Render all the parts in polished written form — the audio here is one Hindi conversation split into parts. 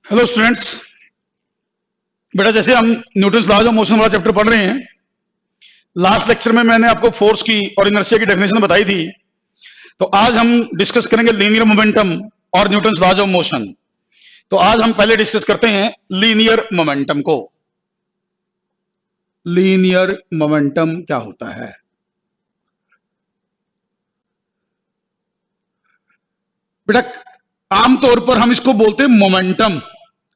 Hello students. बेटा जैसे हम न्यूटन्स लॉज ऑफ मोशन वाला चैप्टर पढ़ रहे हैं, लास्ट लेक्चर में मैंने आपको फोर्स की और इनर्शिया की डेफिनेशन बताई थी। तो आज हम डिस्कस करेंगे लीनियर मोमेंटम और न्यूटन्स लॉज ऑफ मोशन। तो आज हम पहले डिस्कस करते हैं लीनियर मोमेंटम को। लीनियर मोमेंटम क्या होता है? बेटा आमतौर पर हम इसको बोलते हैं मोमेंटम।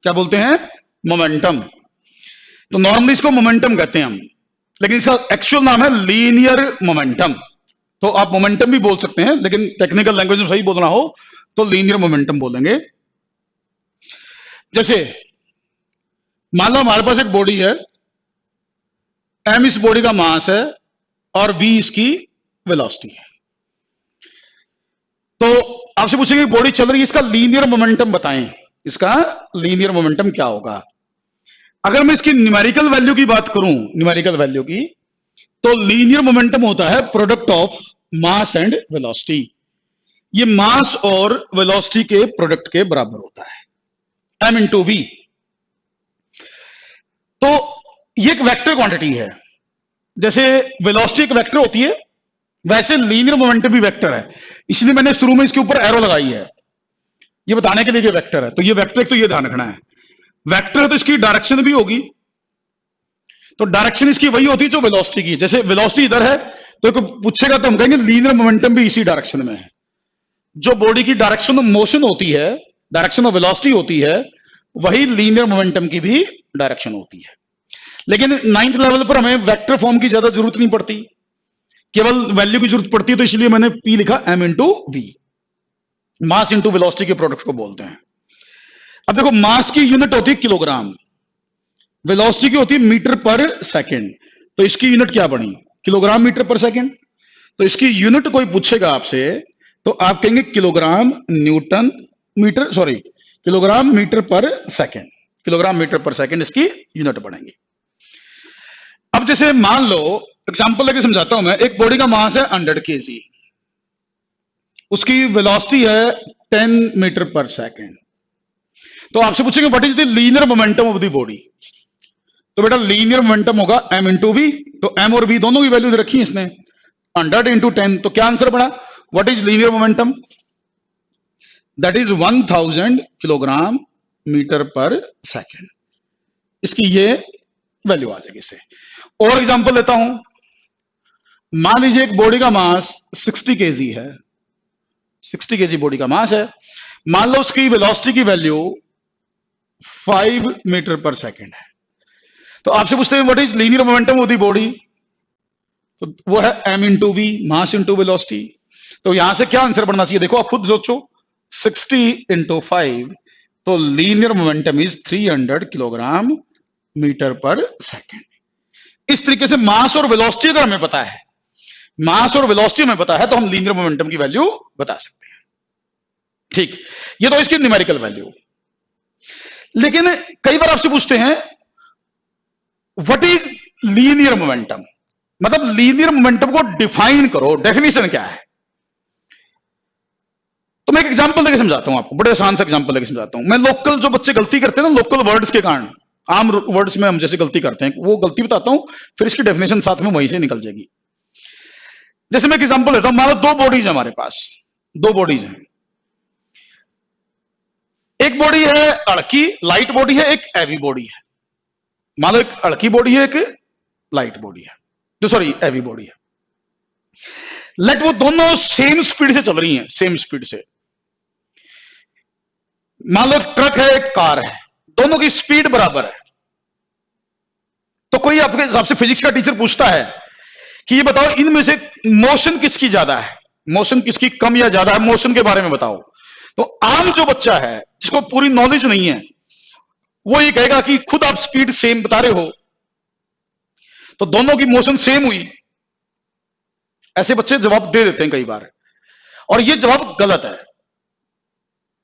क्या बोलते हैं? मोमेंटम। तो नॉर्मली इसको मोमेंटम कहते हैं हम, लेकिन इसका एक्चुअल नाम है लीनियर मोमेंटम। तो आप मोमेंटम भी बोल सकते हैं, लेकिन टेक्निकल लैंग्वेज में सही बोलना हो तो लीनियर मोमेंटम बोलेंगे। जैसे मान लो हमारे पास एक बॉडी है, m इस बॉडी का मास है और v इसकी वेलोसिटी है। तो आपसे पूछेंगे बॉडी चल रही है, इसका लीनियर मोमेंटम बताएं। इसका लीनियर मोमेंटम क्या होगा? अगर मैं इसकी न्यूमेरिकल वैल्यू की बात करूं, न्यूमेरिकल वैल्यू की, तो लीनियर मोमेंटम होता है product of mass and velocity. ये मास और वेलोसिटी के प्रोडक्ट के बराबर होता है, m इंटू वी। तो ये एक वेक्टर क्वांटिटी है। जैसे वेलोसिटी एक वेक्टर होती है, वैसे लीनियर मोमेंटम भी वेक्टर है। इसलिए मैंने शुरू में इसके ऊपर एरो लगाई है, ये बताने के लिए कि वेक्टर है। तो ये वेक्टर, एक तो ये ध्यान रखना है, वेक्टर है तो इसकी डायरेक्शन भी होगी। तो डायरेक्शन इसकी वही होती है जो वेलोसिटी की। जैसे वेलोसिटी इधर है तो पूछेगा तो हम कहेंगे लीनियर मोमेंटम भी इसी डायरेक्शन में है। जो बॉडी की डायरेक्शन ऑफ मोशन होती है, डायरेक्शन ऑफ वेलोसिटी होती है, वही लीनियर मोमेंटम की भी डायरेक्शन होती है। लेकिन 9th लेवल पर हमें वेक्टर फॉर्म की ज्यादा जरूरत नहीं पड़ती, केवल वैल्यू की जरूरत पड़ती है। तो इसलिए मैंने P लिखा, m into v. Mass into velocity के प्रोडक्ट को बोलते हैं। अब देखो, मास की यूनिट होती है किलोग्राम, वेलोसिटी की होती है मीटर पर सेकंड। तो इसकी यूनिट क्या बनी? Kilogram metre per second. तो इसकी यूनिट कोई पूछेगा आपसे तो आप कहेंगे kilogram newton metre, sorry kilogram metre per second. Kilogram metre per second इसकी यूनिट बनेगी। अब जैसे मान लो, एग्जांपल लेके समझाता हूं मैं। एक बॉडी का मास है 100 kg, उसकी वेलोसिटी है 10 मीटर पर सेकंड। तो आपसे पूछेंगे what is the linear momentum of the body. तो बेटा लीनियर मोमेंटम होगा m इंटू वी। तो m और v दोनों की वैल्यू रखी है इसने, 100 इंटू 10। तो क्या आंसर बना? What is linear momentum? That is 1000 kilogram metre per second. इसकी ये वैल्यू आ जाएगी इससे। और एग्जांपल लेता हूं, मान लीजिए एक बॉडी का मास 60 kg है, 60 kg बॉडी का मास है। मान लो उसकी वेलोसिटी की वैल्यू 5 मीटर पर सेकंड है। तो आपसे पूछते हैं what is linear momentum of the body, तो वो है m into v, mass into velocity. तो यहां से क्या आंसर बनना चाहिए? देखो आप खुद सोचो, 60 इंटू 5, तो linear momentum is 300 kilogram metre per second. इस तरीके से मास और वेलोसिटी अगर हमें पता है, मास और वेलोसिटी हमें पता है, तो हम लीनियर मोमेंटम की वैल्यू बता सकते हैं। ठीक, ये तो इसकी न्यूमेरिकल वैल्यू। लेकिन कई बार आपसे पूछते हैं व्हाट इज लीनियर मोमेंटम, मतलब लीनियर मोमेंटम को डिफाइन करो, डेफिनेशन क्या है। तो मैं एक एग्जांपल देके समझाता हूं आपको, बड़े आसान सा एग्जांपल देके समझाता हूं मैं। लोकल जो बच्चे गलती करते हैं ना, लोकल वर्ड्स के कारण, आम वर्ड्स में हम जैसे गलती करते हैं, वो गलती बताता हूं, फिर इसकी डेफिनेशन साथ में वहीं से निकल जाएगी। जैसे मैं एक एग्जांपल देता हूं, मान लो दो बॉडीज है हमारे पास, दो बॉडीज हैं। एक बॉडी है हल्की लाइट बॉडी है, एक हैवी बॉडी है। मान लो एक हल्की बॉडी है, एक लाइट बॉडी है, जो सॉरी हैवी बॉडी है। लेट वो दोनों सेम स्पीड से चल रही हैं, सेम स्पीड से। मान लो एक ट्रक है, एक कार है, दोनों की स्पीड बराबर है। तो कोई आपके हिसाब से फिजिक्स का टीचर पूछता है कि ये बताओ इनमें से मोशन किसकी ज्यादा है, मोशन किसकी कम या ज्यादा है, मोशन के बारे में बताओ। तो आम जो बच्चा है, जिसको पूरी नॉलेज नहीं है, वो ये कहेगा कि खुद आप स्पीड सेम बता रहे हो, तो दोनों की मोशन सेम हुई। ऐसे बच्चे जवाब दे देते हैं कई बार, और ये जवाब गलत है,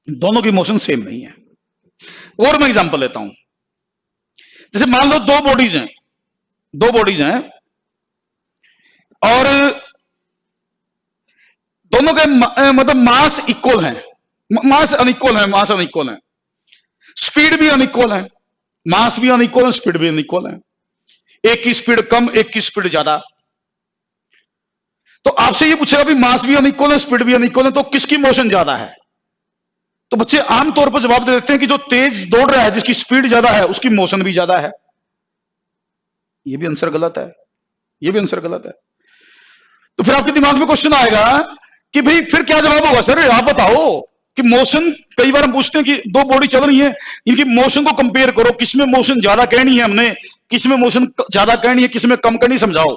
दोनों की मोशन सेम नहीं है। और मैं एग्जांपल लेता हूं, जैसे मान लो दो बॉडीज हैं, दो बॉडीज हैं और दोनों के मतलब मास इक्वल है, मास अनइक्वल है, मास अनइक्वल है। स्पीड भी अनइक्वल है, मास भी अनइक्वल है, स्पीड भी अनइक्वल है, एक की स्पीड कम एक की स्पीड ज्यादा। तो आपसे ये पूछेगा भी मास भी अनइक्वल है स्पीड भी अनइक्वल है, तो किसकी मोशन ज्यादा है? तो बच्चे आमतौर पर जवाब दे देते हैं कि जो तेज दौड़ रहा है जिसकी स्पीड ज्यादा है उसकी मोशन भी ज्यादा है। ये भी आंसर गलत है, ये भी आंसर गलत है। तो फिर आपके दिमाग में क्वेश्चन आएगा कि भाई फिर क्या जवाब होगा सर, आप बताओ कि मोशन, कई बार हम पूछते हैं कि दो बॉडी चल रही है, इनकी मोशन को कंपेयर करो, किसमें मोशन ज्यादा कहनी है हमने, किसमें मोशन ज्यादा कहनी है, किसमें कम कहनी, समझाओ।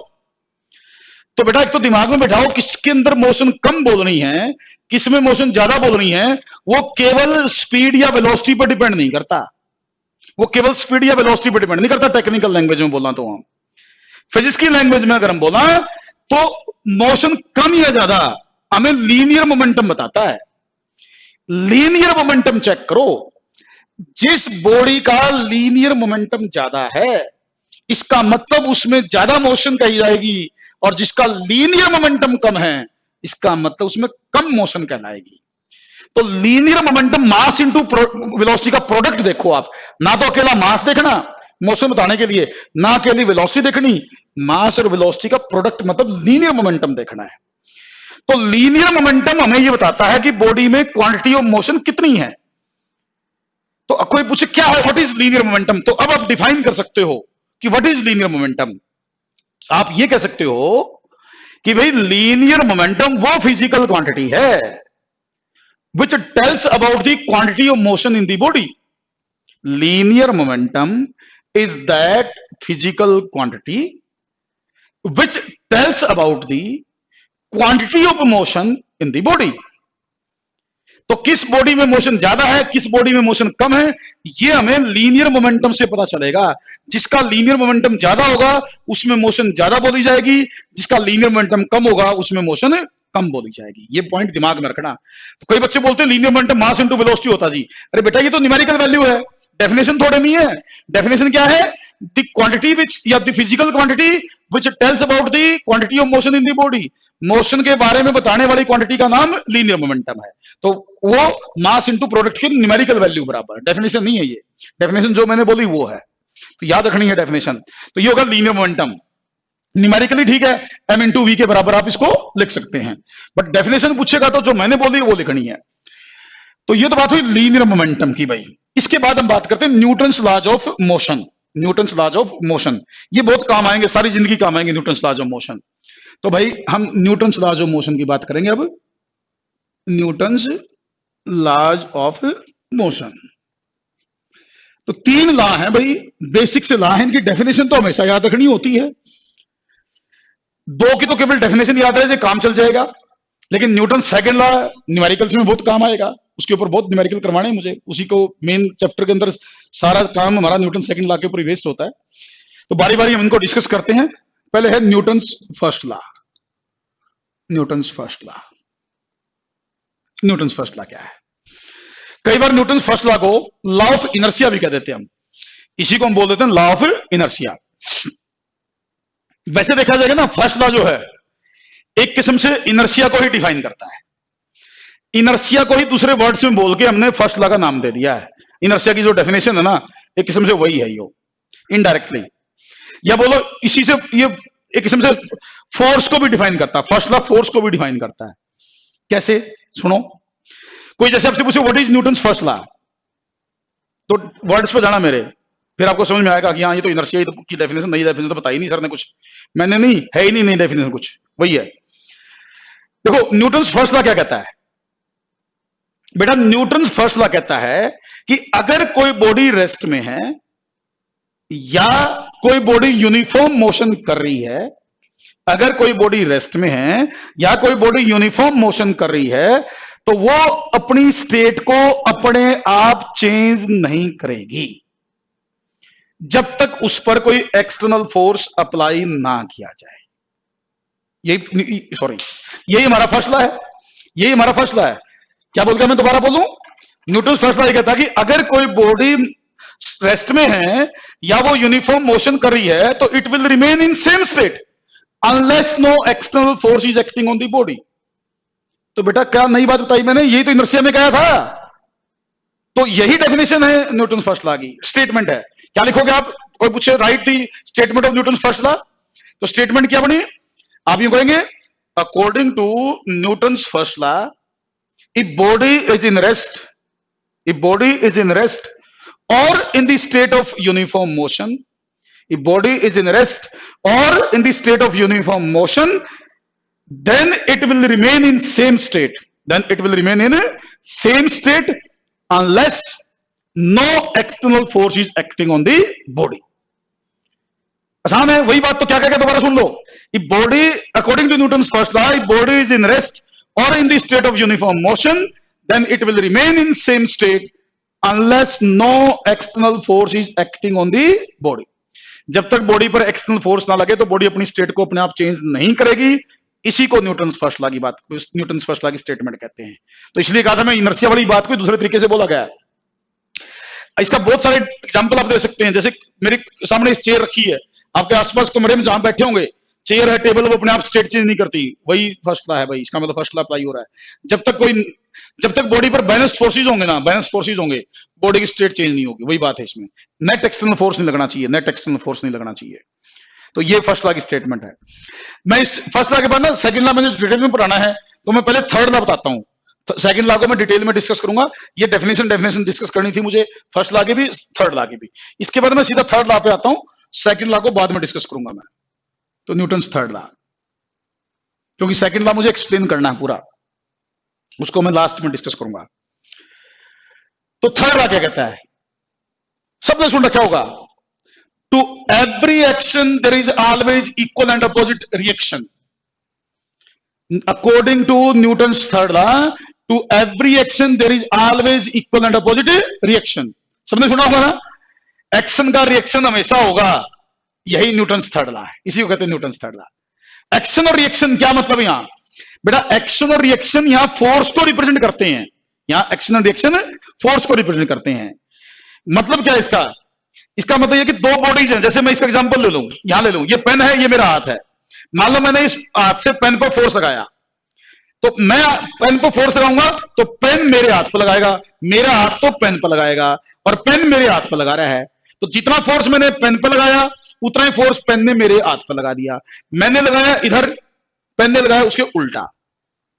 तो बेटा एक तो दिमाग में बैठाओ किसके अंदर मोशन कम बोलनी है, किसमें मोशन ज्यादा बोलनी है। वो केवल स्पीड या वेलोसिटी पर डिपेंड नहीं करता, वो केवल स्पीड या वेलोसिटी पर डिपेंड नहीं करता। टेक्निकल लैंग्वेज में बोला तो हम, फिजिक्स की लैंग्वेज में अगर हम बोला तो मोशन कम या ज्यादा हमें लीनियर मोमेंटम बताता है। लीनियर मोमेंटम चेक करो, जिस बॉडी का लीनियर मोमेंटम ज्यादा है इसका मतलब उसमें ज्यादा मोशन कही जाएगी, और जिसका लीनियर मोमेंटम कम है इसका मतलब उसमें कम मोशन कहलाएगी। तो linear momentum mass into velocity का प्रोडक्ट देखो आप, ना तो अकेला मास देखना मोशन बताने के लिए, ना अकेली वेलोसिटी देखनी, मास और वेलोसिटी का प्रोडक्ट मतलब लीनियर मोमेंटम देखना है। तो लीनियर मोमेंटम हमें यह बताता है कि बॉडी में क्वांटिटी ऑफ मोशन कितनी है। तो कोई पूछे क्या है व्हाट इज लीनियर मोमेंटम, तो अब आप डिफाइन कर सकते हो कि व्हाट इज लीनियर मोमेंटम। आप ये कह सकते हो कि भाई लीनियर मोमेंटम वो फिजिकल क्वांटिटी है which tells about the quantity of motion in the body. Linear momentum is that physical quantity which tells about the quantity of motion in the body. तो किस बॉडी में मोशन ज्यादा है किस बॉडी में मोशन कम है ये हमें लीनियर मोमेंटम से पता चलेगा। जिसका लीनियर मोमेंटम ज्यादा होगा उसमें मोशन ज्यादा बोली जाएगी, जिसका लीनियर मोमेंटम कम होगा उसमें मोशन कम बोली जाएगी। ये पॉइंट दिमाग में रखना। तो कई बच्चे बोलते हैं linear momentum mass into velocity होता जी। अरे बेटा ये तो न्यूमेरिकल वैल्यू है, डेफिनेशन थोड़े नहीं है। डेफिनेशन क्या है? द क्वांटिटी विच या the physical quantity which tells about the quantity of motion in the body. Motion के बारे में बताने वाली क्वांटिटी का नाम लीनियर मोमेंटम है। तो वो मास इनटू प्रोडक्ट की न्यूमेरिकल वैल्यू बराबर, डेफिनेशन नहीं है ये। डेफिनेशन जो मैंने बोली वो है, तो याद रखनी है डेफिनेशन। तो ये होगा लीनियर मोमेंटम। न्यूमेरिकली ठीक है, m इंटू वी के बराबर आप इसको लिख सकते हैं, बट डेफिनेशन पूछेगा तो जो मैंने बोली वो लिखनी है। तो ये तो बात हुई लीनियर मोमेंटम की भाई। इसके बाद हम बात करते हैं Newton's laws of motion. Newton's laws of motion ये बहुत काम आएंगे, सारी जिंदगी काम आएंगे न्यूटन्स लॉज ऑफ मोशन। तो भाई हम न्यूटन्स लॉज ऑफ मोशन की बात करेंगे अब। न्यूटन्स लॉज ऑफ मोशन तो तीन लॉ हैं भाई, बेसिक से लॉ है, इनकी डेफिनेशन तो हमेशा याद रखनी होती है। दो की तो केवल डेफिनेशन याद रहे काम चल जाएगा, लेकिन न्यूटन सेकंड लॉ न्यूमेरिकल्स में बहुत काम आएगा, उसके ऊपर बहुत न्यूमेरिकल करवाने हैं मुझे, उसी को मेन चैप्टर के अंदर सारा काम हमारा न्यूटन सेकंड लॉ के ऊपर बेस्ड होता है। तो बारी बारी हम इनको डिस्कस करते हैं। पहले है Newton's first law. Newton's first law, Newton's first law क्या है? कई बार न्यूटन्स फर्स्ट लॉ को लॉ ऑफ इनर्शिया भी कह देते हैं हम, इसी को हम बोल देते हैं लॉ ऑफ इनर्शिया। वैसे देखा जाएगा ना, फर्स्ट लॉ जो है एक किस्म से इनर्शिया को ही डिफाइन करता है। इनर्शिया को ही दूसरे वर्ड्स में बोल के हमने फर्स्ट लॉ का नाम दे दिया है। इनर्शिया की जो डेफिनेशन है ना, एक किस्म से वही है ये इनडायरेक्टली, या बोलो इसी से ये एक किस्म से फोर्स को भी डिफाइन करता है। फर्स्ट लॉ फोर्स को भी डिफाइन करता है। कैसे? सुनो, कोई जैसे आपसे पूछे what is Newton's first law, तो वर्ड्स पे जाना मेरे, फिर आपको समझ में आएगा कि हाँ ये तो इनर्शिया की डेफिनेशन, नई डेफिनेशन तो बताई नहीं सर ने, कुछ मैंने नहीं है ही नहीं नई डेफिनेशन, कुछ वही है। देखो न्यूटन्स फर्स्ट लॉ क्या कहता है बेटा? न्यूटन्स फर्स्ट लॉ कहता है कि अगर कोई बॉडी रेस्ट में है या कोई बॉडी यूनिफॉर्म मोशन कर रही है, अगर कोई बॉडी रेस्ट में है या कोई बॉडी यूनिफॉर्म मोशन कर रही है, तो वो अपनी स्टेट को अपने आप चेंज नहीं करेगी जब तक उस पर कोई एक्सटर्नल फोर्स अप्लाई ना किया जाए। यही हमारा फर्स्ट लॉ है, यही हमारा फर्स्ट लॉ है। क्या बोलते हैं, मैं दोबारा बोलूं? न्यूटन फर्स्ट लॉ ये कहता है कि अगर कोई बॉडी रेस्ट में है या वो यूनिफॉर्म मोशन कर रही है तो it will remain in same state unless no external force is acting on the body. तो बेटा क्या नई बात बताई मैंने? यही तो इनर्शिया में कहा था। तो यही डेफिनेशन है न्यूटन फर्स्ट लॉ की, स्टेटमेंट है। क्या लिखोगे आप, कोई पूछे write the statement of Newton first law, तो स्टेटमेंट क्या बनी, आप यूं कहेंगे according to Newton first law, if body is in rest, if body is in rest or in the state of uniform motion, if body is in rest or in the state of uniform motion, then it will remain in same state, then it will remain in a same state unless no external force is acting on the body. आसान है, वही बात तो क्या कहेगा दोबारा सुन लो, if body according to Newton's first law, if body is in rest or in the state of uniform motion, then it will remain in same state unless no external force is acting on the body. जब तक बॉडी पर एक्सटर्नल फोर्स ना लगे तो बॉडी अपनी स्टेट को अपने आप चेंज नहीं करेगी। इसी को न्यूटन फर्स्ट लॉ की बात, न्यूटन फर्स्ट लॉ की स्टेटमेंट कहते हैं। तो इसलिए कहा था मैं इनर्शिया वाली बात को दूसरे तरीके से बोला गया है। इसका बहुत सारे एग्जांपल आप दे सकते हैं, जैसे मेरे सामने इस चेयर रखी है, आपके आसपास कमरे में जहां बैठे होंगे चेयर है, टेबल, वो अपने आप स्टेट चेंज नहीं करती, वही फर्स्ट लॉ है भाई। इसका मतलब फर्स्ट लॉ अप्लाई हो रहा है। जब तक बॉडी पर बैलेंस्ड फोर्सेज होंगे ना, बैलेंस फोर्सेज होंगे, बॉडी की स्टेट चेंज नहीं होगी, वही बात है इसमें। नेट एक्सटर्नल फोर्स नहीं लगना चाहिए, नेट एक्सटर्नल फोर्स नहीं लगना चाहिए। तो ये फर्स्ट लॉ की स्टेटमेंट है। मैं इस फर्स्ट लॉ के बाद ना सेकंड लॉ में डिटेल में पढ़ाना है, तो मैं पहले थर्ड लॉ बताता हूं। सेकंड लॉ को मैं डिटेल में डिस्कस करूंगा। ये डेफिनेशन डिस्कस करनी थी मुझे, फर्स्ट लॉ की भी थर्ड लॉ की भी। इसके बाद मैं सीधा थर्ड लॉ पे आता हूं, सेकंड लॉ को बाद में डिस्कस करूंगा मैं। तो न्यूटन्स थर्ड लॉ, क्योंकि सेकंड लॉ मुझे एक्सप्लेन करना है पूरा, उसको मैं लास्ट में डिस्कस करूंगा। तो थर्ड लॉ क्या कहता है, सबने सुन रखा होगा, to every action there is always equal and opposite reaction. According to Newton's third law, to every action there is always equal and opposite reaction. सबने सुना होगा ना, एक्शन का रिएक्शन हमेशा होगा, यही न्यूटन्स थर्ड लॉ है, इसी को कहते हैं न्यूटन्स थर्ड लॉ। एक्शन और रिएक्शन क्या मतलब, यहां बेटा एक्शन और रिएक्शन यहां फोर्स को रिप्रेजेंट करते हैं। यहां एक्शन और रिएक्शन फोर्स को रिप्रेजेंट करते हैं। मतलब क्या है इसका, इसका मतलब यह कि दो बॉडीज हैं। जैसे मैं इसका एग्जांपल ले लूं, यहां ले लूं, ये पेन है, ये मेरा हाथ है। मान लो मैंने इस हाथ से पेन पर फोर्स लगाया, तो मैं पेन पर फोर्स लगाऊंगा तो पेन मेरे हाथ पर लगाएगा, मेरा हाथ तो पेन पर लगाएगा, और पेन मेरे हाथ पर लगा रहा है। तो जितना फोर्स मैंने पेन पर लगाया उतना ही फोर्स पेन ने मेरे हाथ पर लगा दिया। मैंने लगाया इधर, पेन ने लगाया उसके उल्टा,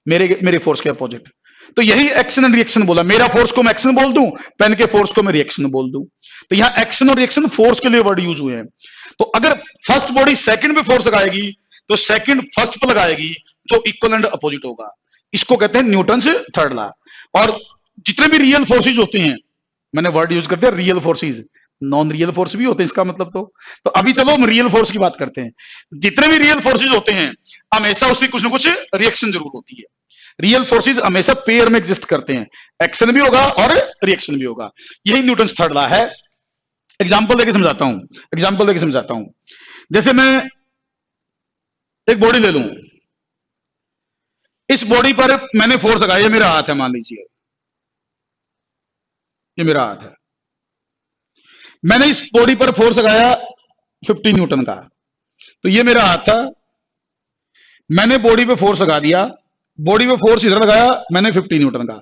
मेरे फोर्स के अपोजिट। तो यही एक्शन एंड रिएक्शन बोला। मेरा फोर्स को मैं एक्शन बोल दूं, पेन के फोर्स को मैं रिएक्शन बोल दूं। तो यहां एक्शन और रिएक्शन फोर्स के लिए वर्ड यूज हुए हैं। तो अगर फर्स्ट बॉडी सेकंड पे फोर्स लगाएगी तो सेकंड फर्स्ट पे लगाएगी, जो इक्वल एंड अपोजिट होगा। इसको कहते हैं न्यूटन्स थर्ड लॉ। और जितने भी रियल फोर्सेज होते हैं, मैंने वर्ड यूज कर दिया real forces, non real force भी होते हैं इसका मतलब। तो अभी चलो हम रियल फोर्स की बात करते हैं। जितने भी रियल फोर्सेज होते हैं हमेशा उसकी कुछ ना कुछ रिएक्शन जरूर होती है। रियल फोर्सेज हमेशा पेयर में एग्जिस्ट करते हैं, एक्शन भी होगा और रिएक्शन भी होगा। यही न्यूटन्स थर्ड लॉ है। एग्जांपल देके समझाता हूं। जैसे मैं एक बॉडी ले लूं, इस बॉडी पर मैंने फोर्स लगाया, ये मेरा हाथ है, मान लीजिए ये मेरा हाथ है। मैंने इस बॉडी पर फोर्स लगाया 50 न्यूटन का, तो ये मेरा हाथ था। मैंने बॉडी पे फोर्स लगा दिया, बॉडी पे फोर्स इधर लगाया मैंने 50 न्यूटन का,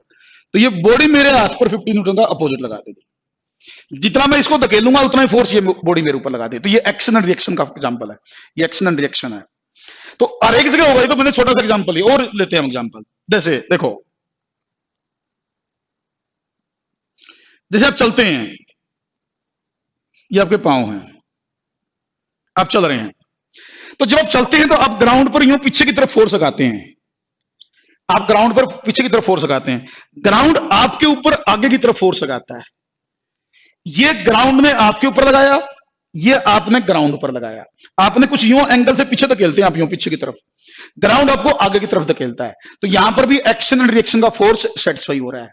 तो ये बॉडी मेरे हाथ पर 50 न्यूटन का अपोजिट लगा देगी। जितना मैं इसको धकेलूंगा उतना ही फोर्स ये बॉडी मेरे ऊपर लगा दे। तो ये एक्शन एंड रिएक्शन का एग्जांपल है, ये एक्शन एंड रिएक्शन है। तो हर एक जगह होगा। तो मैंने छोटा सा एग्जांपल लिया, और लेते हैं हम एग्जांपल। जैसे देखो, जैसे आप चलते हैं, ये आपके पांव हैं, आप चल रहे हैं, तो जब आप चलते हैं तो आप ग्राउंड पर यूं पीछे की तरफ फोर्स लगाते हैं। आप ग्राउंड पर पीछे की तरफ फोर्स लगाते हैं, ग्राउंड आपके ऊपर आगे की तरफ फोर्स लगाता है। ये ग्राउंड ने आपके ऊपर लगाया, ये आपने ग्राउंड पर लगाया। आपने कुछ यूं एंगल से पीछे धकेलते हैं, आप यूं पीछे की तरफ, ग्राउंड आपको आगे की तरफ धकेलता है। तो यहां पर भी एक्शन एंड रिएक्शन का फोर्स सेटिस्फाई हो रहा है।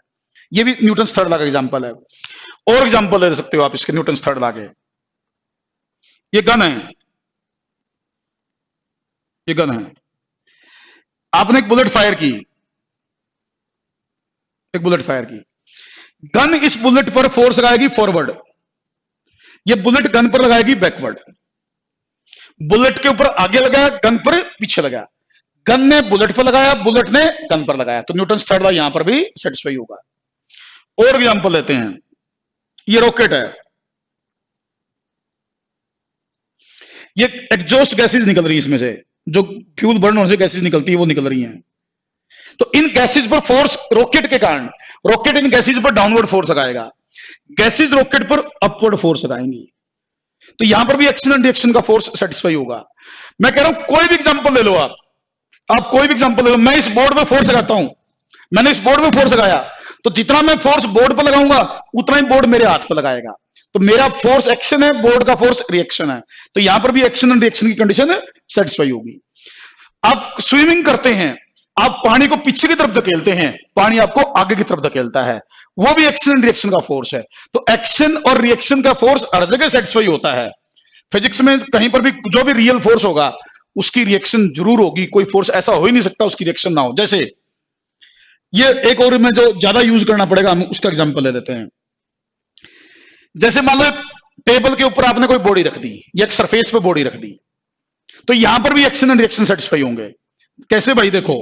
ये भी न्यूटन्स थर्ड लॉ का एग्जांपल है। और एग्जांपल दे सकते हो आप इसके न्यूटन्स थर्ड लॉ के। ये गन है, ये गन है, आपने एक बुलेट फायर की, एक बुलेट फायर की, गन इस बुलेट पर फोर्स लगाएगी फॉरवर्ड, ये बुलेट गन पर लगाएगी बैकवर्ड। बुलेट के ऊपर आगे लगाया, गन पर पीछे लगाया, गन ने बुलेट पर लगाया, बुलेट ने गन पर लगाया। तो न्यूटन्स थर्ड लॉ यहां पर भी सेटिस्फाई होगा। और एग्जांपल लेते हैं, ये रॉकेट है, ये एग्जॉस्ट गैसेज निकल रही है इसमें से, जो फ्यूल बर्न होने से गैसेज निकलती है वो निकल रही हैं। तो इन गैसेज पर फोर्स रॉकेट के कारण, रॉकेट इन गैसेज पर डाउनवर्ड फोर्स लगाएगा, गैसेज रॉकेट पर अपवर्ड फोर्स लगाएंगी। तो यहां पर भी एक्शन एंड रिएक्शन का फोर्स सेटिस्फाई होगा। मैं कह रहा हूं कोई भी एग्जांपल ले लो, आप कोई भी एग्जांपल ले लो। मैं इस बोर्ड में फोर्स लगाता हूं, मैंने इस बोर्ड में फोर्स लगाया, तो जितना मैं फोर्स बोर्ड पर लगाऊंगा उतना ही बोर्ड मेरे हाथ पर लगाएगा। तो मेरा फोर्स एक्शन है, बोर्ड का फोर्स रिएक्शन है। तो यहां पर भी एक्शन एंड रिएक्शन की कंडीशन सेटिस्फाई होगी। आप स्विमिंग करते हैं, आप पानी को पीछे की तरफ धकेलते हैं, पानी आपको आगे की तरफ धकेलता है, वो भी एक्शन एंड रिएक्शन का फोर्स है। तो एक्शन और रिएक्शन का फोर्स हर जगह सेटिस्फाई होता है। फिजिक्स में कहीं पर भी जो भी रियल फोर्स होगा उसकी रिएक्शन जरूर होगी। कोई फोर्स ऐसा हो ही नहीं सकता उसकी रिएक्शन ना हो। जैसे ये एक और में जो ज्यादा यूज करना पड़ेगा, हम उसका एग्जांपल ले लेते हैं। जैसे मान लो टेबल के ऊपर आपने कोई बॉडी रख दी या एक सरफेस पे बॉडी रख दी, तो यहां पर भी एक्शन एंड रिएक्शन सेटिस्फाई होंगे। कैसे भाई? देखो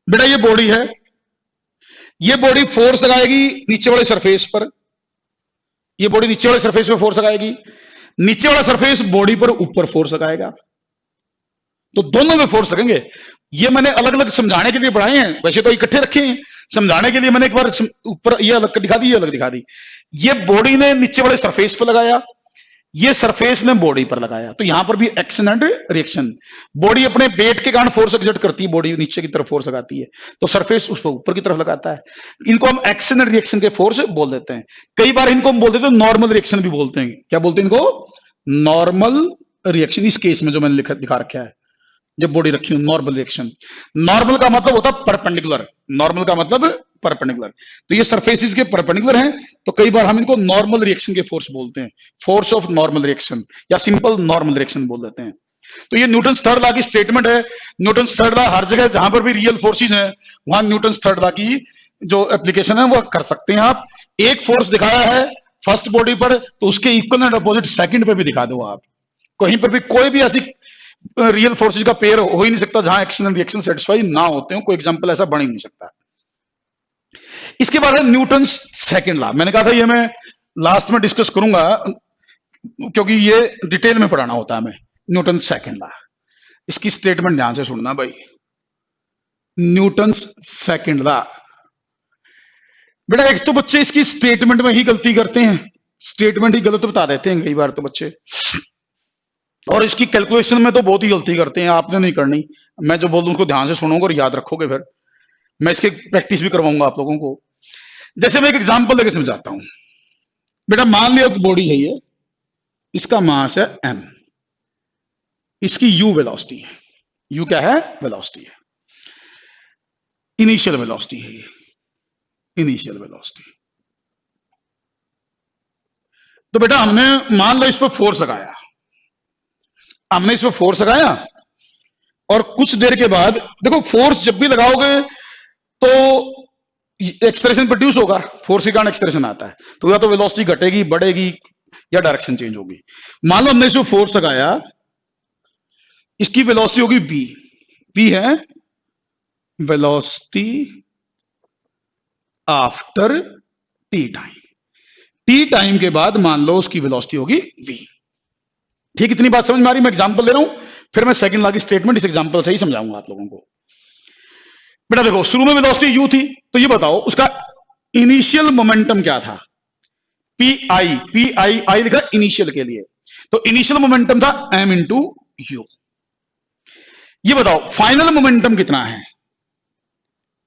बेटा, ये बॉडी है, ये बॉडी फोर्स लगाएगी नीचे वाले सरफेस पर, ये बॉडी नीचे वाले सरफेस पे फोर्स लगाएगी, नीचे वाला सरफेस बॉडी पर ऊपर फोर्स लगाएगा। तो दोनों में फोर्स लगेंगे। ये मैंने अलग अलग समझाने के लिए बढ़ाए हैं, वैसे तो इकट्ठे रखे हैं। समझाने के लिए मैंने एक बार ऊपर ये अलग दिखा दी, ये अलग दिखा दी। ये बॉडी ने नीचे वाले सरफेस पर लगाया, ये सरफेस ने बॉडी पर लगाया। तो यहां पर भी एक्शन एंड रिएक्शन। बॉडी अपने वेट के कारण फोर्स एक्सर्ट करती है, बॉडी नीचे की तरफ फोर्स लगाती है, तो सरफेस उस पर ऊपर की तरफ लगाता है। इनको हम एक्शन एंड रिएक्शन के फोर्स बोल देते हैं। कई बार इनको हम बोल देते हैं नॉर्मल रिएक्शन भी बोलते हैं। क्या बोलते हैं इनको? Normal reaction. इस केस में जो मैंने दिखा रखा है, जब बॉडी रखी हूं, नॉर्मल रिएक्शन। नॉर्मल का मतलब होता है परपेंडिकुलर, नॉर्मल का मतलब परपेंडिकुलर। तो ये सरफेसेस के परपेंडिकुलर हैं, तो कई बार हम इनको नॉर्मल रिएक्शन के फोर्स बोलते हैं, फोर्स ऑफ नॉर्मल रिएक्शन या सिंपल नॉर्मल रिएक्शन बोल देते हैं। तो ये न्यूटन थर्ड लॉ की स्टेटमेंट है। न्यूटन थर्ड लॉ हर जगह जहां पर भी रियल फोर्सेज है वहां न्यूटन थर्ड लॉ की जो एप्लीकेशन है वो कर सकते हैं आप। एक फोर्स दिखाया है फर्स्ट बॉडी पर, तो उसके इक्वल एंड अपोजिट सेकंड पे भी दिखा दो आप। कहीं पर भी कोई भी ऐसी रियल फोर्सेज का पेयर हो ही नहीं सकता जहां एक्शन एंड रिएक्शन सेटिस्फाई ना होते हो। कोई एग्जांपल ऐसा बन ही नहीं सकता। इसके बाद है न्यूटन सेकंड लॉ। मैंने कहा था ये मैं लास्ट में डिस्कस करूंगा क्योंकि ये डिटेल में पढ़ाना होता है हमें। न्यूटन सेकंड लॉ, इसकी स्टेटमेंट ध्यान से सुनना भाई। न्यूटन सेकंड लॉ, बेटा एक तो बच्चे इसकी स्टेटमेंट में ही गलती करते हैं, स्टेटमेंट ही गलत बता देते हैं कई बार तो बच्चे, और इसकी कैलकुलेशन में तो बहुत ही गलती करते हैं। आपने नहीं करनी, मैं जो बोल दूं उसको ध्यान से सुनोगे और याद रखोगे, फिर मैं इसकी प्रैक्टिस भी करवाऊंगा आप लोगों को। जैसे मैं एक एग्जांपल लेके समझाता हूं। बेटा मान लिया बॉडी है ये, इसका मास है m, इसकी u वेलोसिटी है। u क्या है? वेलोसिटी है, इनिशियल वेलोसिटी है ये, इनिशियल वेलोसिटी। तो बेटा हमने मान लो इस पर फोर्स लगाया, हमने इस पर फोर्स लगाया और कुछ देर के बाद देखो फोर्स जब भी लगाओगे तो एक्सलेरेशन प्रोड्यूस होगा, फोर्स के कारण एक्सलेरेशन आता है। तो या तो वेलोसिटी घटेगी, बढ़ेगी या डायरेक्शन चेंज होगी। मान लो हमने इसको फोर्स लगाया, इसकी वेलोसिटी होगी v, v है velocity after t time. t time के बाद मान लो उसकी वेलोसिटी होगी v। ठीक, इतनी बात समझ में आ रही? मैं एग्जांपल ले रहा हूं, फिर मैं सेकंड लॉ की स्टेटमेंट इस एग्जांपल से ही समझाऊंगा आप लोगों को। बेटा देखो शुरू में वेलोसिटी u थी, तो ये बताओ उसका इनिशियल मोमेंटम क्या था? पी आई लिखा इनिशियल के लिए, तो इनिशियल मोमेंटम था m इंटू यू। ये बताओ फाइनल मोमेंटम कितना है?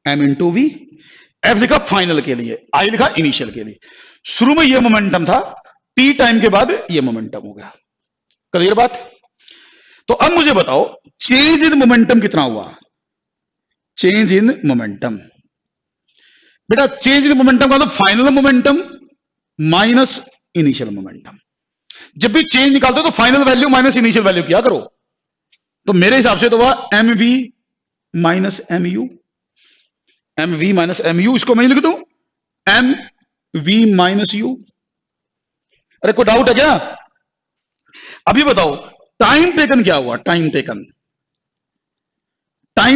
m into v. एफ लिखा फाइनल के लिए, आई लिखा इनिशियल के लिए। शुरू में ये मोमेंटम था, t टाइम के बाद ये मोमेंटम हो गया। क्लियर बात? तो अब मुझे बताओ चेंज इन मोमेंटम कितना हुआ? चेंज इन मोमेंटम, बेटा चेंज इन मोमेंटम का मतलब final momentum minus initial momentum. जब भी चेंज निकालते हो तो final value minus initial value किया करो। तो मेरे हिसाब से तो हुआ m v minus m u, m v minus m u. इसको मैं लिख दूं एम वी माइनस यू। अरे कोई डाउट है क्या? अभी बताओ टाइम टेकन क्या हुआ? टाइम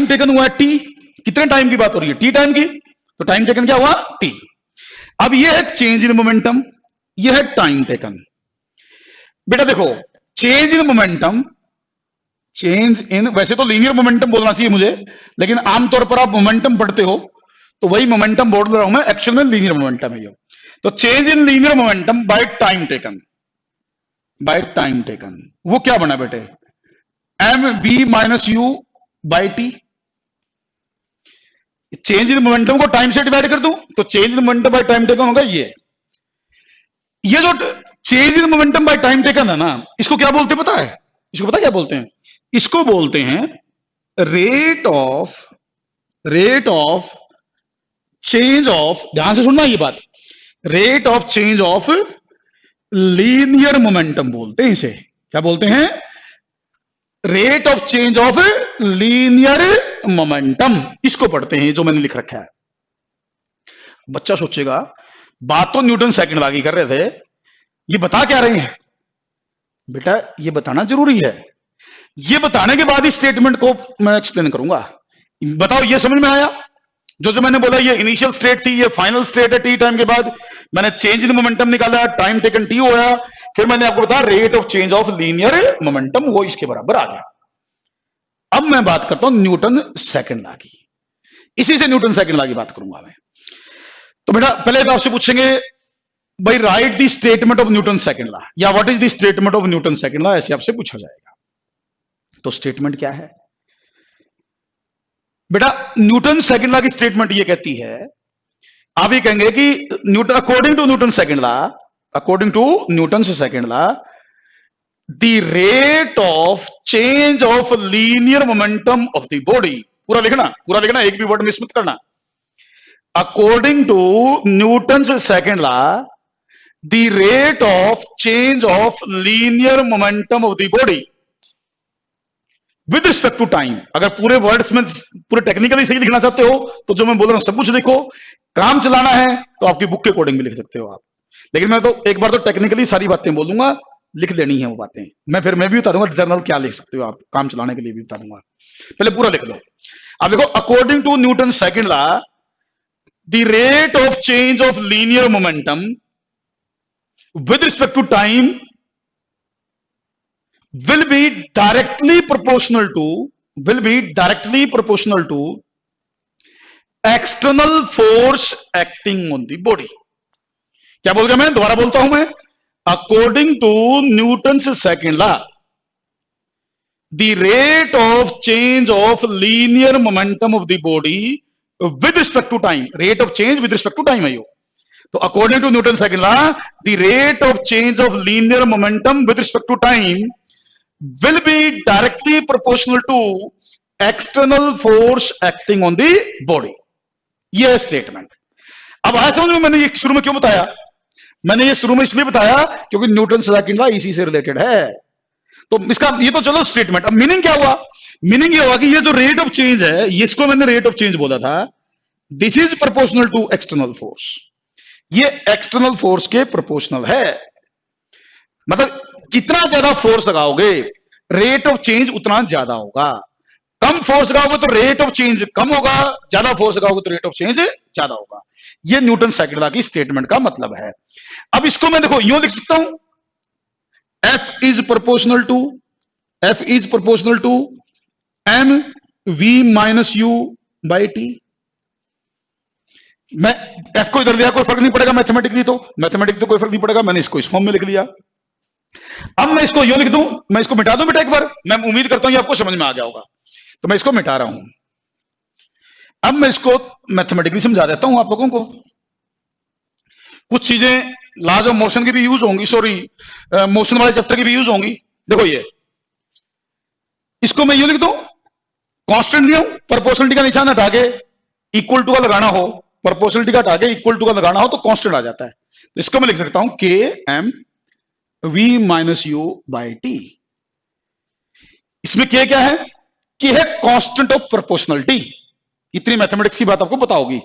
टेकन हुआ टी। कितने टाइम की बात हो रही है? टी टाइम की। तो टाइम टेकन क्या हुआ, टी। अब ये है चेंज इन मोमेंटम, ये है टाइम टेकन। बेटा देखो, change in momentum, change in, वैसे तो लीनियर मोमेंटम बोलना चाहिए मुझे, लेकिन आमतौर पर आप मोमेंटम पढ़ते हो तो वही मोमेंटम बोल रहा हूं मैं, एक्चुअल में लीनियर मोमेंटम है ये। तो change in linear momentum by time taken, by time taken, वो क्या बना बेटे, m v minus you by t. Change in momentum को टाइम से डिवाइड कर दूं तो change in momentum by time taken होगा ये जो change in momentum by time taken है ना, इसको क्या बोलते हैं पता है, इसको पता है क्या बोलते हैं, इसको बोलते हैं रेट ऑफ चेंज ऑफ, ध्यान से सुनना ये बात, rate of change of linear momentum बोलते हैं इसे। क्या बोलते हैं, rate of change of linear momentum, इसको पढ़ते हैं जो मैंने लिख रखा है। बच्चा सोचेगा बात तो न्यूटन सेकंड लॉ की कर रहे थे, ये बता क्या रहे हैं। बेटा ये बताना जरूरी है, ये बताने के बाद इस स्टेटमेंट को मैं एक्सप्लेन करूंगा। बताओ ये समझ में आया, जो मैंने बोला ये इनिशियल स्टेट थी, ये फाइनल स्टेट है टी टाइम के बाद, मैंने चेंज इन मोमेंटम निकाला, टाइम टेकन टी होया, फिर मैंने आपको बताया rate of change of linear momentum, वो इसके बराबर आ गया। अब मैं बात करता हूं न्यूटन सेकंड लॉ की, इसी से न्यूटन सेकंड लॉ की बात करूंगा मैं। तो बेटा पहले तो आपसे पूछेंगे भाई right the statement of Newton second law, या what is the statement of Newton second law, ऐसे आपसे पूछा जाएगा। तो स्टेटमेंट क्या है बेटा, न्यूटन सेकंड लॉ की स्टेटमेंट ये कहती है, आप ये कहेंगे कि Newton according to Newton second law, according to Newton से second law, the rate of change of linear momentum of the body, पूरा लिखना, एक भी वर्ड मिस मत करना। अकॉर्डिंग टू न्यूटन से second law, the rate of change of linear momentum of the body with respect to time. अगर पूरे वर्ड्स में पूरे टेक्निकली सही लिखना चाहते हो तो जो मैं बोल रहा हूं सब कुछ लिखो, काम चलाना है तो आपकी बुक के अकॉर्डिंग भी लिख सकते हो आप, लेकिन मैं तो एक बार तो टेक्निकली सारी बातें बोल दूंगा, लिख लेनी है वो बातें। मैं भी बता दूंगा जर्नल क्या लिख सकते हो आप, काम चलाने के लिए भी बता दूंगा, पहले पूरा लिख लो। अब देखो, according to Newton second law, the rate of change of linear momentum with respect to time will be directly proportional to external force acting on the body। क्या बोल गया मैं, दोबारा बोलता हूं मैं, according to Newton second law, the rate of change of linear momentum of the body with respect to time, rate of change with respect to time है यो। तो according to Newton second law, the rate of change of linear momentum with respect to time will be directly proportional to external force acting on the body। यह स्टेटमेंट अब आया समझ में। मैंने ये शुरू में क्यों बताया, मैंने ये शुरू में इसलिए बताया क्योंकि न्यूटन सेकंड लॉ इसी से रिलेटेड है। तो इसका ये तो चलो स्टेटमेंट, अब मीनिंग क्या हुआ, मीनिंग ये हुआ कि ये जो रेट ऑफ चेंज है, इसको मैंने रेट ऑफ चेंज बोला था, this is proportional to external force, ये एक्सटर्नल फोर्स के प्रोपोर्शनल है। मतलब जितना ज्यादा फोर्स लगाओगे रेट ऑफ चेंज उतना ज्यादा होगा, कम फोर्स लगाओगे तो रेट ऑफ चेंज कम होगा, ज्यादा फोर्स लगाओगे तो रेट ऑफ चेंज ज्यादा होगा। ये न्यूटन सेकंड लॉ की स्टेटमेंट का मतलब है। अब इसको मैं देखो यूं लिख सकता हूं, F is proportional to m v minus you by t. मैं F को इधर लिया, कोई फर्क नहीं पड़ेगा मैथमेटिकली, तो मैथमेटिक तो कोई फर्क नहीं पड़ेगा, मैंने इसको इस फॉर्म में लिख लिया। अब मैं इसको यूं लिख दूं, मैं इसको मिटा दूं बेटा एक बार, मैं उम्मीद करता हूं ये आपको समझ में आ गया होगा, तो मैं इसको मिटा रहा हूं। अब मैं इसको मैथमेटिकली समझा देता हूं आप लोगों को, कुछ चीजें लॉज ऑफ मोशन की भी यूज होंगी, सॉरी मोशन वाले चैप्टर की भी यूज होंगी। देखो ये, इसको मैं यूं लिख दूं, कांस्टेंट लिया हूं, प्रोपोर्शनलिटी का निशान हटा के इक्वल टू का लगाना हो, प्रोपोर्शनलिटी का हटा के इक्वल टू का लगाना हो तो कांस्टेंट आ जाता है। तो इसको मैं लिख सकता हूं k m v minus you by t. इसमें क्या है कि है कांस्टेंट ऑफ प्रोपोर्शनलिटी। इतनी मैथमेटिक्स की बात आपको पता होगी,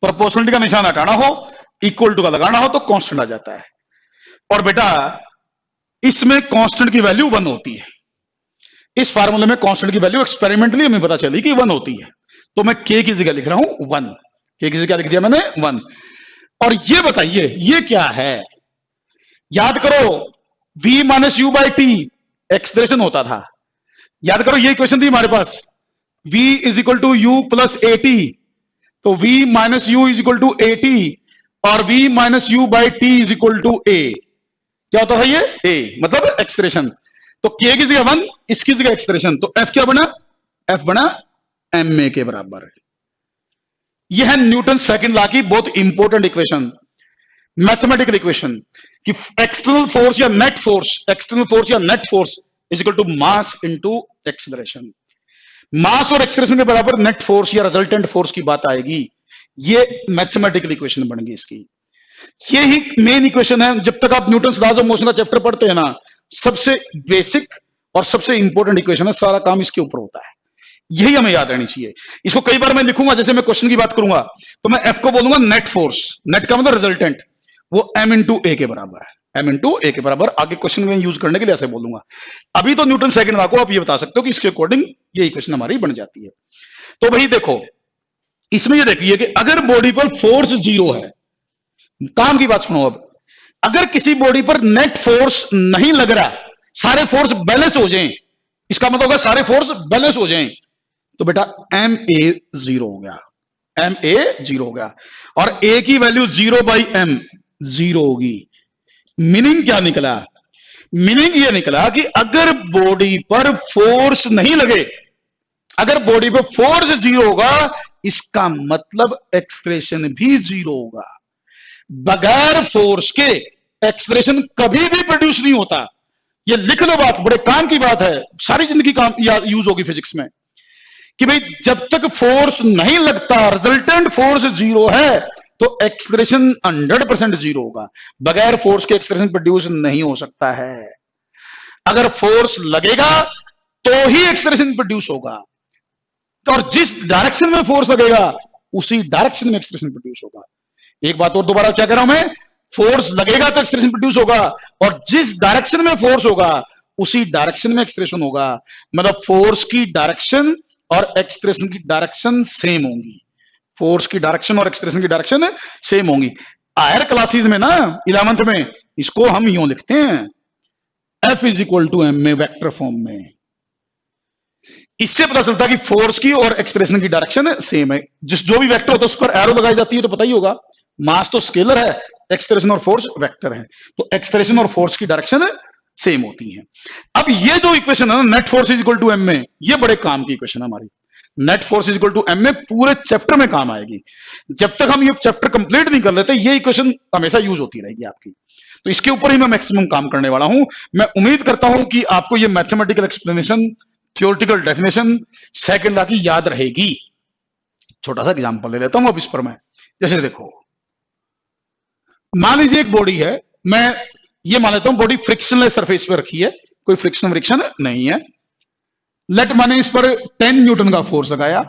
प्रोपोर्शनलिटी का निशान हटाना हो, इक्वल टू का लगाना हो तो कांस्टेंट आ जाता है। और बेटा इसमें कांस्टेंट की वैल्यू 1 होती है, इस फार्मूले में कांस्टेंट की वैल्यू एक्सपेरिमेंटली हमें पता चली कि 1 होती है, तो मैं के की जगह लिख रहा हूं 1। के की जगह क्या लिख दिया मैंने 1। और ये बताइए ये क्या है, याद करो v minus you by T expression होता था, याद करो ये इक्वेशन थी हमारे पास, v is equal to U plus A T, तो v minus U is equal to A T और v minus you by T is equal to A, क्या होता था ये a, मतलब एक्सप्रेशन। तो k की जगह 1, इसकी जगह एक्सप्रेशन, तो f क्या बना, f बना ma के बराबर। यह है न्यूटन सेकंड लॉ की बहुत इंपॉर्टेंट इक्वेशन, मैथमेटिकल इक्वेशन कि एक्सटर्नल फोर्स या नेट फोर्स, एक्सटर्नल फोर्स या net force is equal to mass into acceleration. Mass और एक्सेलरेशन के बराबर नेट फोर्स या रिजल्टेंट फोर्स की बात आएगी, ये मैथमेटिकल इक्वेशन बन गई इसकी। ये ही मेन इक्वेशन है, जब तक आप न्यूटन लॉज ऑफ मोशन का चैप्टर पढ़ते हैं ना, सबसे बेसिक और सबसे इंपॉर्टेंट इक्वेशन है, सारा काम इसके ऊपर होता है, यही हमें याद रहनी चाहिए। इसको कई बार मैं लिखूंगा, जैसे मैं क्वेश्चन की बात करूंगा तो मैं एफ को बोलूंगा नेट फोर्स, नेट का मतलब रिजल्टेंट, वो m इंटू ए के बराबर है, m इंटू ए के बराबर। आगे क्वेश्चन में यूज करने के लिए ऐसे बोलूंगा। अभी तो न्यूटन सेकंड लॉ को आप ये बता सकते हो कि इसके अकॉर्डिंग ये इक्वेशन हमारी बन जाती है। तो भाई देखो इसमें ये देखिए कि अगर बॉडी पर फोर्स 0 है, काम की बात सुनो, अब अगर किसी बॉडी पर नेट फोर्स नहीं लग रहा, सारे फोर्स बैलेंस हो जाएं, इसका मतलब होगा सारे फोर्स बैलेंस हो जाएं, तो बेटा एम ए 0 हो गया, एम ए 0 हो गया, और ए की वैल्यू 0 बाई एम 0 होगी। मीनिंग क्या निकला, मीनिंग ये निकला कि अगर बॉडी पर फोर्स नहीं लगे, अगर बॉडी पर फोर्स 0 होगा, इसका मतलब एक्सप्रेशन भी 0 होगा। बगैर फोर्स के एक्सप्रेशन कभी भी प्रोड्यूस नहीं होता, ये लिख लो बात, बड़े काम की बात है, सारी जिंदगी काम यूज होगी फिजिक्स में, कि भाई जब तक फोर्स नहीं लगता, रिजल्टेंट फोर्स 0 है, तो एक्सप्रेशन 100% 0 होगा। बगैर फोर्स के एक्सप्रेशन प्रोड्यूस नहीं हो सकता है, अगर फोर्स लगेगा तो ही एक्सप्रेशन प्रोड्यूस होगा, तो और जिस डायरेक्शन में फोर्स लगेगा उसी डायरेक्शन में एक्सप्रेशन प्रोड्यूस होगा। एक बात और दोबारा क्या कह रहा हूं मैं, फोर्स लगेगा तो एक्सप्रेशन प्रोड्यूस होगा, और जिस डायरेक्शन में फोर्स होगा उसी डायरेक्शन में एक्सप्रेशन होगा, मतलब फोर्स की डायरेक्शन और एक्सप्रेशन की डायरेक्शन सेम होंगी, फोर्स की डायरेक्शन और एक्सप्रेशन की डायरेक्शन सेम होंगी। हायर क्लासेस में ना 11th में इसको हम यूं लिखते हैं, F is equal to m में वेक्टर फॉर्म में। इससे पता चलता है कि फोर्स की और एक्सप्रेशन की डायरेक्शन सेम है। जिस जो भी वेक्टर होता है उस पर एरो लगाई जाती है, तो पता ही होगा, मास तो स्केलर है, एक्सप्रेशन और फोर्स वेक्टर है, तो एक्सप्रेशन और फोर्स की डायरेक्शन सेम होती है। अब ये जो इक्वेशन है ना, net force is equal to m में, ये बड़े काम की इक्वेशन है हमारी। Net force is equal to m में पूरे चैप्टर में काम आएगी। जब तक हम ये चैप्टर कंप्लीट नहीं कर लेते, ये इक्वेशन हमेशा यूज होती रहेगी आपकी। तो इसके ऊपर ही मैं मैक्सिमम काम करने वाला हूं। मैं उम्मीद करता हूं कि आपको ये mathematical explanation, theoretical definition second law की याद रहेगी। छोटा सा एग्जांपल ले लेता हूं अब इस पर मैं। जैसे देखो, मान लीजिए एक बॉडी है, मैं ये मान लेता हूं बॉडी फ्रिक्शनलेस सरफेस पे रखी है, कोई फ्रिक्शन फ्रिक्शन नहीं है। लेट मैंने इस पर 10 न्यूटन का फोर्स लगाया,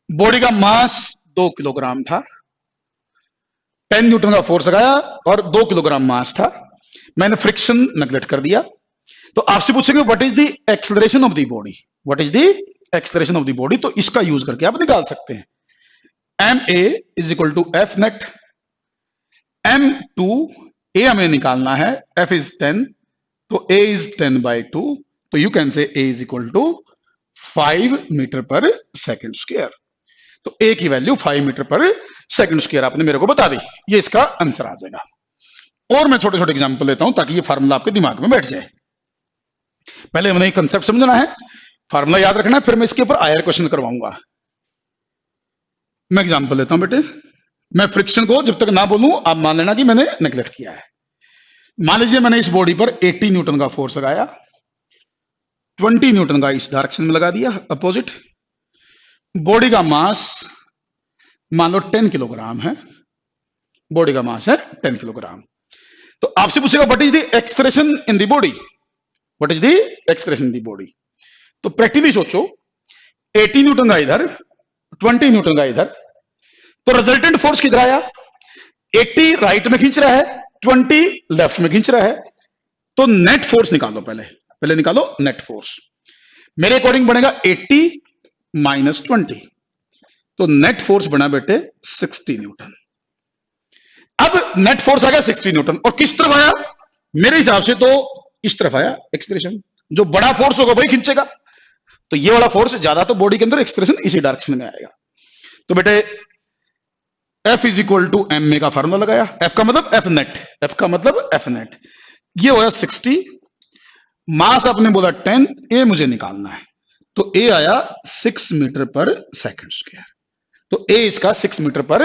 बॉडी का मास 2 किलोग्राम था, 10 न्यूटन का फोर्स लगाया और 2 किलोग्राम मास था, मैंने फ्रिक्शन नेग्लेक्ट कर दिया। तो आपसे पूछेंगे what is the acceleration of the body, what is the acceleration of the body, तो इसका यूज करके आप निकाल सकते हैं। M A is equal to F net, M to A हमें निकालना है, एफ इज 10, तो ए इज 10 बाई 2, तो you can say a is equal to 5 metre per second square. तो ए की value 5 metre per second square आपने मेरे को बता दी, ये इसका आंसर आ जाएगा। और मैं छोटे छोटे एग्जांपल लेता हूं ताकि ये फार्मूला आपके दिमाग में बैठ जाए। पहले हमने कंसेप्ट समझना है, फार्मूला याद रखना है, फिर मैं इसके ऊपर हायर क्वेश्चन करवाऊंगा। मैं एग्जांपल लेता हूं बेटे, मैं फ्रिक्शन को जब तक ना बोलूं आप मान लेना कि मैंने नेग्लेक्ट किया है। मान लीजिए मैंने इस बॉडी पर 80 न्यूटन का फोर्स लगाया, 20 न्यूटन का इस डायरेक्शन में लगा दिया अपोजिट, बॉडी का मास मान लो 10 किलोग्राम है, बॉडी का मास है 10 किलोग्राम। तो आपसे पूछेगा what is the expression in the body, what is the expression in the body. तो प्रैक्टिकली सोचो, 80 न्यूटन का इधर, 20 न्यूटन का इधर, तो रिजल्टेंट फोर्स किधर आया, 80 राइट में खींच रहा है, 20 लेफ्ट में खींच रहा है, तो नेट फोर्स निकालो, पहले निकालो नेट फोर्स। मेरे अकॉर्डिंग बनेगा 80 माइनस 20, तो नेट फोर्स बना बेटे 60 न्यूटन। अब नेट फोर्स आ गया 60 न्यूटन और किस तरफ आया? मेरे हिसाब से तो इस तरफ आया एक्सलेरेशन। जो बड़ा फोर्स होगा वही खींचेगा, तो ये वाला फोर्स ज्यादा, तो बॉडी के अंदर एक्सलेरेशन इसी डायरेक्शन में आएगा। तो बेटे F is equal to m a का फार्मूला लगाया, F का मतलब F नेट, F का मतलब F नेट, ये होया 60, मास आपने बोला 10, ए मुझे निकालना है, तो ए आया 6 मीटर पर सेकंड स्क्वायर। तो ए इसका 6 मीटर पर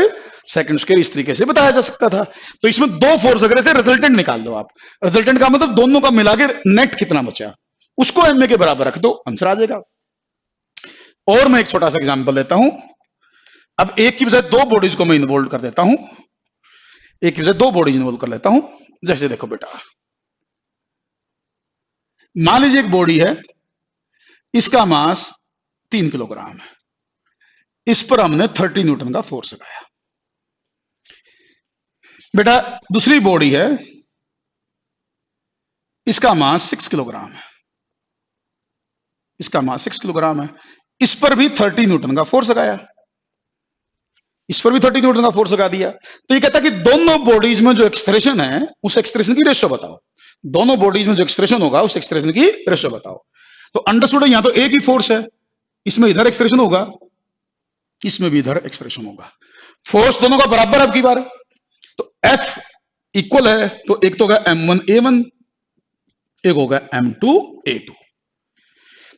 सेकंड स्क्वायर इस तरीके से बताया जा सकता था। तो इसमें दो फोर्स अगर थे, रिजल्टेंट निकाल दो आप। रिजल्टेंट का मतलब दोनों का मिला के नेट कितना बचा, उसको एम ए के बराबर रख दो, आंसर आ जाएगा। और मैं एक छोटा सा एग्जांपल देता हूं। अब एक की बजाय दो बॉडीज को मैं इन्वॉल्व कर देता हूं, एक की बजाय दो बॉडीज इन्वॉल्व कर लेता हूं। जैसे देखो बेटा, मान लीजिए एक बॉडी है, इसका मास 3 किलोग्राम है, इस पर हमने 30 न्यूटन का फोर्स लगाया। बेटा दूसरी बॉडी है, इसका मास 6 किलोग्राम है, इसका मास 6 किलोग्राम है, इस पर भी 30 न्यूटन का फोर्स लगाया, इस पर भी 30 न्यूटन का फोर्स लगा दिया। तो ये कहता है कि दोनों बॉडीज में जो एक्सलेरेशन है, उस एक्सलेरेशन की रेशियो बताओ। दोनों बॉडीज में जो एक्सलेरेशन होगा, उस एक्सलेरेशन की रेशियो बताओ। तो अंडरस्टूड है, यहां तो एक ही फोर्स है, इसमें इधर एक्सलेरेशन होगा, इसमें भी इधर एक्सलेरेशन होगा। फोर्स दोनों का बराबर अब की बार, तो F इक्वल है, तो एक तो होगा M1A1, एक होगा M2A2।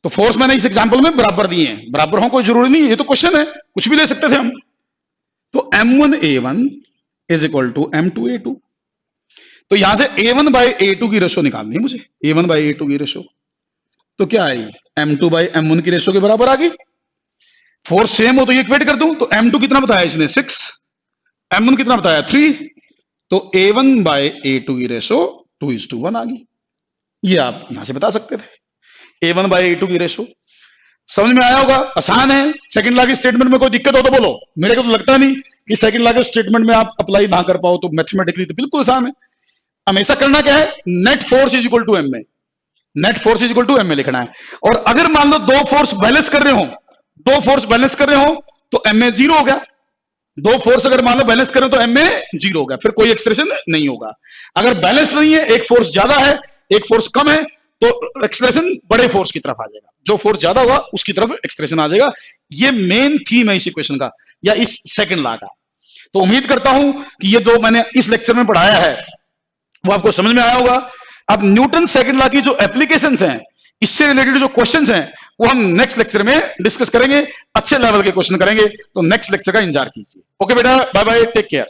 तो फोर्स मैंने इस एग्जांपल में बराबर दिए हैं, बराबर हो कोई जरूरी नहीं, ये तो क्वेश्चन है, कुछ भी ले सकते थे हम। तो M1A1 is equal to M2A2। तो यहां से A1 बाय A2 की रेशो निकालनी है मुझे, A1 बाय A2 की रेशो। तो क्या आई, M2 बाय M1 की रेशो के बराबर आ गई। फोर्स सेम हो तो ये इक्वेट कर दूं, तो M2 कितना बताया इसने 6, M1 कितना बताया 3, तो A1 बाय A2 की रेशो 2:1 आ गई। ये आप यहां से बता सकते थे, A1 बाय A2 की रेशो। समझ में आया होगा, आसान है। सेकंड लॉ के स्टेटमेंट में कोई दिक्कत हो तो बोलो, मेरे को तो लगता नहीं कि सेकंड लॉ के स्टेटमेंट में आप अप्लाई ना कर पाओ, तो मैथमेटिकली तो बिल्कुल आसान है। हमेशा करना क्या है, net force is equal to m a, net force is equal to m a लिखना है। और अगर मान लो दो फोर्स बैलेंस कर रहे हो, दो फोर्स बैलेंस कर रहे हो, तो एम ए 0 हो गया। दो फोर्स अगर मान लो बैलेंस करें तो एम ए 0 हो गया, फिर कोई एक्सप्रेशन नहीं होगा। अगर बैलेंस नहीं है, एक फोर्स ज्यादा है, एक फोर्स कम है, तो एक्सप्रेशन बड़े फोर्स की तरफ आ जाएगा, जो फोर्स ज्यादा होगा उसकी तरफ एक्सप्रेशन आ जाएगा। ये मेन थीम है इस इक्वेशन का, या इस सेकंड लॉ का। तो उम्मीद करता हूं कि ये जो मैंने इस लेक्चर में पढ़ाया है वो आपको समझ में आया होगा। अब न्यूटन सेकंड लॉ की जो एप्लीकेशंस हैं, इससे रिलेटेड जो क्वेश्चंस हैं, वो हम नेक्स्ट लेक्चर में डिस्कस करेंगे, अच्छे लेवल के क्वेश्चन करेंगे। तो नेक्स्ट लेक्चर का इंतजार कीजिए। ओके बेटा, बाय बाय, टेक केयर।